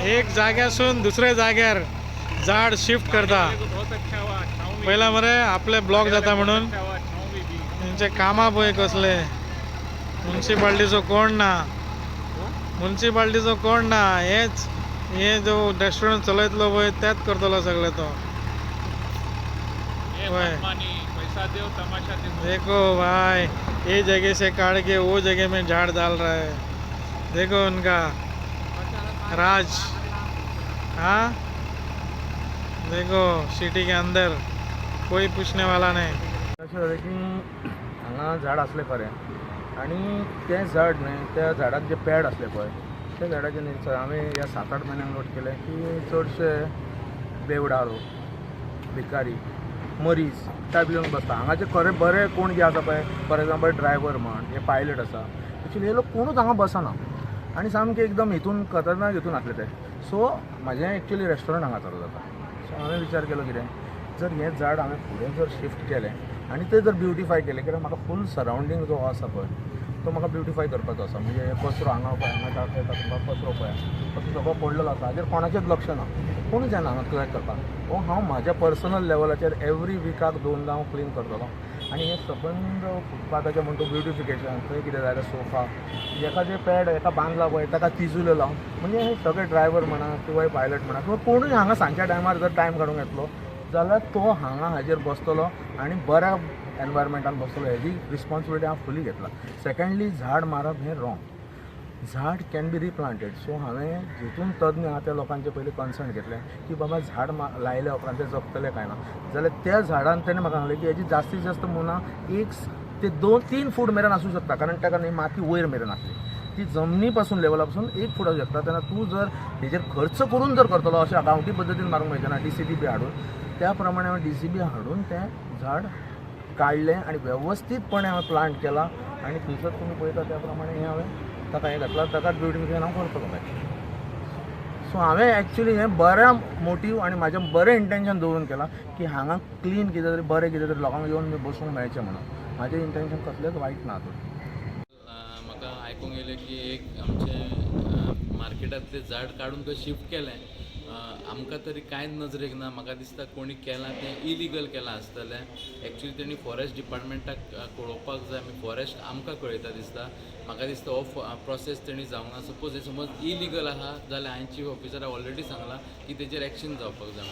एक जाग्यासून दुसऱ्या जाग्यार झाड शिफ्ट करता. पहिला मरे आपले ब्लॉक जाता म्हणून त्यांचे कामा पळय कसले. म्युन्सिपाल्टीचो कोण ना, म्युन्सिपाल्टीचो कोण ना. हे जो रेस्टॉरंट चलयतलो पळय त्याच करतलो सगळे तो. पैसा दो तमाशा दे. देखो भाई, ये जगह से काट के वो जगह में झाड़ डाल रहा है. देखो उनका राज. हाँ देखो सिटी के अंदर कोई पूछने वाला नहीं. अशें जालें की हांगा झाड आसलें खरें आनी तें झाड न्हय त्या झाडाक जे पॅड आसले पळय त्या झाडाचे न्हय हांवें ह्या 7-8 म्हयन्यांक नोट केलें की चडशे बेवडालो, भिकारी, मरीज टायप येवन बसता. हांगाचे खरें बरे कोण जे आसा पळय, फॉर एग्जांपल ड्रायव्हर म्हण, हे पायलट आसा, एक्चुली हे लोक कोणूच हांगा बसना आनी सामके एकदम हितून खतरनाक हितून आसले ते. सो म्हाजें एक्चुली रेस्टॉरंट हांगा चालू जाता. सो हांवें विचार केलो कितें, जर हें झाड हांवें फुडें जर शिफ्ट केलें आनी तें जर ब्युटिफाय केलें, कित्याक म्हाका फूल सरावंडींग जो आसा पळय तो म्हाका ब्युटिफाय करपाचो आसा. म्हणजे कचरो हांगा पळय, हांगा येता तुमकां कचरो पळय, कचरो सगळो पडलेलो आसा, हाजेर कोणाचेंच लक्ष ना, कोणूच येना हांगा क्लियर करपाक. हो हांव म्हाज्या पर्सनल लेवलाचेर एवरी विकाक 2दा हांव क्लीन करतलो. आनी हे सबंद फुटपाथाचें म्हणटा ब्युटिफिकेशन, थंय कितें जालें सोफा, हेका जे पॅड हेका बांदला पळय ताका तिजुल्यो लावन, म्हणजे हे सगळे ड्रायव्हर म्हणा किंवा पायलट म्हणा किंवा कोणूय हांगा सांजच्या टायमार जर टायम काडूंक येतलो जाल्यार तो हांगा हाजेर बसतलो आनी बऱ्या एनवायरमेंटान बसतलो. हेजी रिस्पॉन्सिबिलिटी हांव फुली घेतला. सेकंडली झाड मारप हें रॉंग. झाड कॅन बी रिप्लांटेड. सो हांवें जितून तज्ञ आहा त्या लोकांचे पयलीं कन्सर्न घेतलें की बाबा झाड लायल्या उपरांत ते जगतले काय ना. जाल्यार त्या झाडान तेणें म्हाका सांगलें की हेजी जास्तीत जास्त मुना 1 ते 2-3 फूट मेरेन आसूं शकता, कारण ताका न्ही माती वयर मेरेन आसली. ती जमनी पासून लेवला पासून 1 फूट आसूं शकता. तेन्ना तूं जर हेजेर खर्च करून जर करतलो, अशें गांवठी पद्दतीन मारूंक मेळचे ना, DCBB हाडून, त्या प्रमाणे हांवें DCB हाडून तें झाड काडलें आनी वेवस्थीतपणे हांवें प्लांट केला. आनी थंयसर तुमी पळयता त्या प्रमाणे हें हांवें ताका हें घातलां, ताकाच ब्युटिफिकेशन हांव करतलो काय. सो हांवें एक्चुली हें बऱ्या मोटीव आनी म्हाजें बरें इंटेंशन दवरून केलां की हांगा क्लीन कितें तरी बरें कितें तरी लोकांक येवन बसूंक मेळचें म्हणून. म्हाजें इंटेंशन कसलेंच वायट ना हातूंत. म्हाका आयकूंक येलें की एक आमचे मार्केटांतलें झाड काडून खंय शिफ्ट केलें. आमकां तरी कांयच नजरेक ना. म्हाका दिसता कोणी केलां तें इलिगल केलां आसतलें. एक्चुली तेणी फॉरेस्ट डिपार्टमेंटाक कळोवपाक जाय. आमी फॉरेस्ट आमकां कळयता दिसता. म्हाका दिसता हो प्रोसेस तेणी जावंक ना. सपोज हे समज इलिगल आहा जाल्यार हांवें चीफ ऑफिसराक ऑलरेडी सांगलां की तेजेर एक्शन जावपाक जाय.